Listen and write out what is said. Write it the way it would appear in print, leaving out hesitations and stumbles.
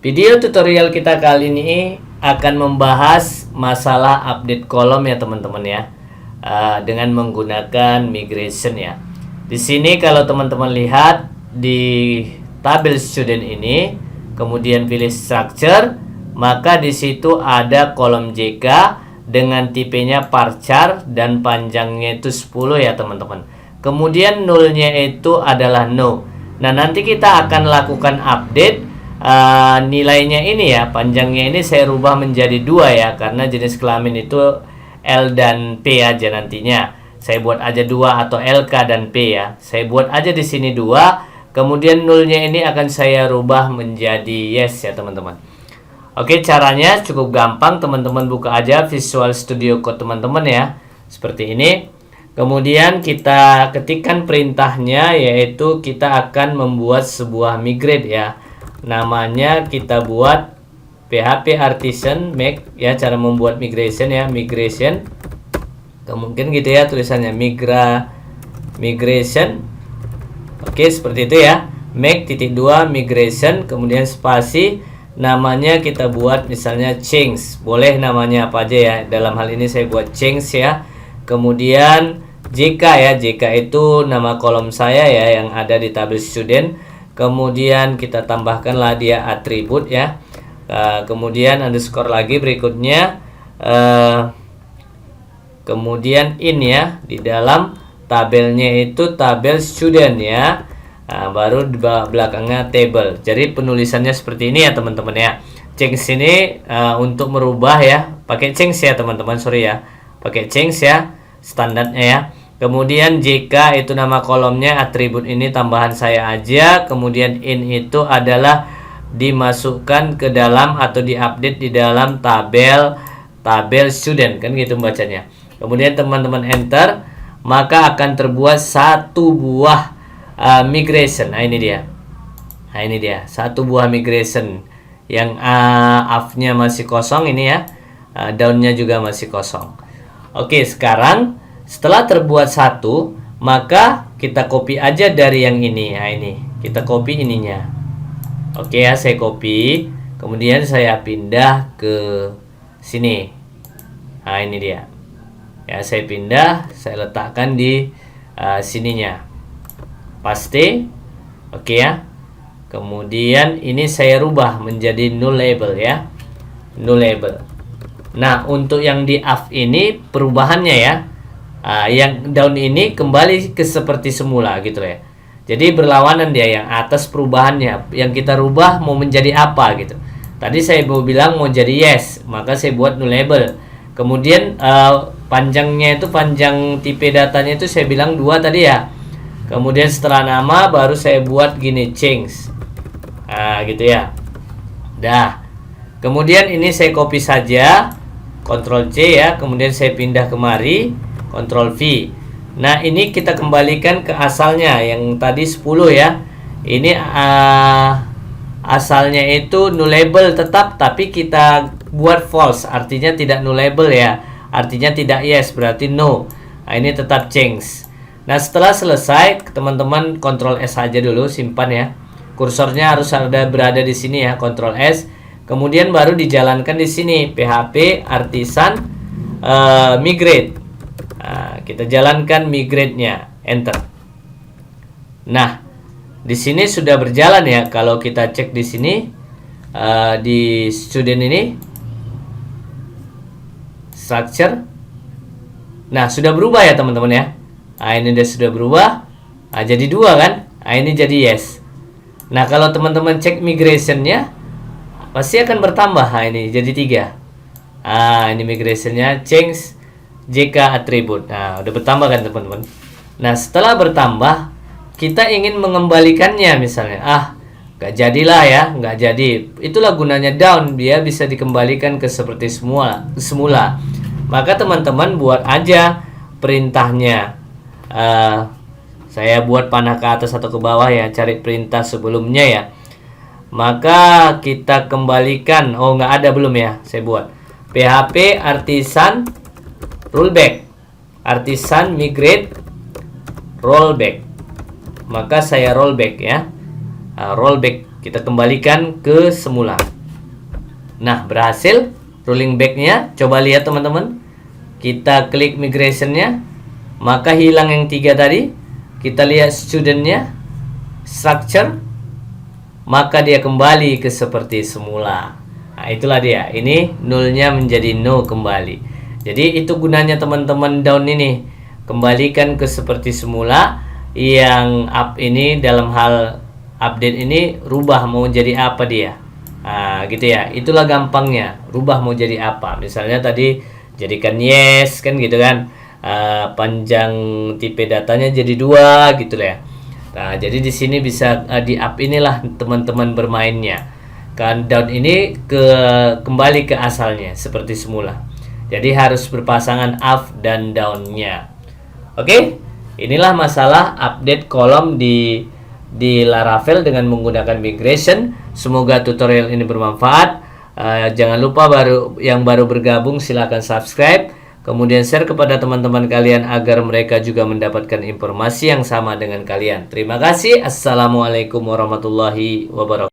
Video tutorial kita kali ini akan membahas masalah update kolom ya teman-teman ya, dengan menggunakan migration ya. Di sini kalau teman-teman lihat di tabel student ini, kemudian pilih structure, maka di situ ada kolom JK dengan tipenya varchar dan panjangnya itu 10 ya teman-teman. Kemudian nullnya itu adalah no. Nah, nanti kita akan lakukan update nilainya ini ya, panjangnya ini saya rubah menjadi 2 ya, karena jenis kelamin itu L dan P aja nantinya. Saya buat aja 2 atau LK dan P ya. Saya buat aja di sini 2. Kemudian nullnya ini akan saya rubah menjadi yes ya teman-teman. Oke, caranya cukup gampang, teman-teman buka aja Visual Studio Code teman-teman ya. Seperti ini. Kemudian kita ketikkan perintahnya, yaitu kita akan membuat sebuah migrate ya. Namanya kita buat PHP artisan make ya, cara membuat migration ya, migration. Mungkin gitu ya tulisannya, migration. Oke, seperti itu ya. Make titik 2 migration, kemudian spasi, namanya kita buat misalnya change. Boleh namanya apa aja ya. Dalam hal ini saya buat change ya. Kemudian JK ya, JK itu nama kolom saya ya yang ada di tabel student. Kemudian kita tambahkanlah dia atribut ya. Kemudian underscore lagi berikutnya. Kemudian in ya, di dalam tabelnya itu tabel student ya. Baru di belakangnya table. Jadi penulisannya seperti ini ya teman-teman ya. Change ini untuk merubah ya, pakai change ya teman-teman, sorry ya, pakai change ya standarnya ya. Kemudian JK itu nama kolomnya, atribut ini tambahan saya aja. Kemudian in itu adalah dimasukkan ke dalam atau diupdate di dalam tabel student, kan gitu bacanya. Kemudian teman-teman enter, maka akan terbuat satu buah migration. Nah ini dia. Nah ini dia, satu buah migration yang up-nya masih kosong ini ya. Down-nya juga masih kosong. Oke, sekarang setelah terbuat satu, maka kita copy aja dari yang ini. Nah ini, kita copy ininya. Oke ya, saya copy. Kemudian saya pindah ke sini. Nah ini dia. Ya, saya pindah, saya letakkan di sininya. Paste. Oke ya. Kemudian ini saya rubah menjadi null label ya. Null label. Nah, untuk yang di up ini perubahannya ya. Yang down ini kembali ke seperti semula gitu ya. Jadi berlawanan dia, yang atas perubahannya, yang kita rubah mau menjadi apa gitu. Tadi saya mau bilang mau jadi yes, maka saya buat null label. Kemudian panjangnya itu, panjang tipe datanya itu saya bilang 2 tadi ya. Kemudian setelah nama baru saya buat gini, change. Gitu ya. Dah. Kemudian ini saya copy saja, Ctrl C ya, kemudian saya pindah kemari, Ctrl V. Nah ini kita kembalikan ke asalnya yang tadi 10 ya. Ini asalnya itu nullable tetap, tapi kita buat false, artinya tidak nullable ya, artinya tidak yes, berarti no. Nah ini tetap change. Nah setelah selesai, teman-teman Ctrl S aja dulu, simpan ya. Kursornya harus berada di sini ya, Ctrl S. Kemudian baru dijalankan di sini PHP artisan migrate. Nah, kita jalankan migrate-nya, enter. Nah, di sini sudah berjalan ya. Kalau kita cek di sini di student ini structure. Nah, sudah berubah ya teman-teman ya. Nah, ini sudah berubah. Nah, jadi 2 kan? Nah, ini jadi yes. Nah, kalau teman-teman cek migration-nya pasti akan bertambah. Nah, ini jadi 3. Ini migration-nya change JK atribut. Nah, udah bertambah kan teman-teman. Nah, setelah bertambah, kita ingin mengembalikannya misalnya. Nggak jadilah ya, nggak jadi. Itulah gunanya down, dia bisa dikembalikan ke seperti semula. Maka teman-teman buat aja perintahnya. Saya buat panah ke atas atau ke bawah ya, cari perintah sebelumnya ya. Maka kita kembalikan. Oh, nggak ada belum ya, saya buat PHP artisan rollback, artisan migrate rollback. Maka saya rollback ya. Rollback, kita kembalikan ke semula. Nah, berhasil rolling back-nya. Coba lihat teman-teman. Kita klik migration-nya, maka hilang yang 3 tadi. Kita lihat student-nya, structure, maka dia kembali ke seperti semula. Nah, itulah dia. Ini nulnya menjadi no kembali. Jadi itu gunanya teman-teman down ini. Kembalikan ke seperti semula. Yang up ini dalam hal update ini rubah mau jadi apa dia. Nah, gitu ya. Itulah gampangnya. Rubah mau jadi apa. Misalnya tadi jadikan yes kan gitu kan. Panjang tipe datanya jadi 2 gitu ya. Nah, jadi di sini bisa di up inilah teman-teman bermainnya. Kan down ini kembali ke asalnya seperti semula. Jadi harus berpasangan up dan down-nya. Oke? Inilah masalah update kolom di Laravel dengan menggunakan migration. Semoga tutorial ini bermanfaat. Jangan lupa yang baru bergabung silahkan subscribe. Kemudian share kepada teman-teman kalian agar mereka juga mendapatkan informasi yang sama dengan kalian. Terima kasih. Assalamualaikum warahmatullahi wabarakatuh.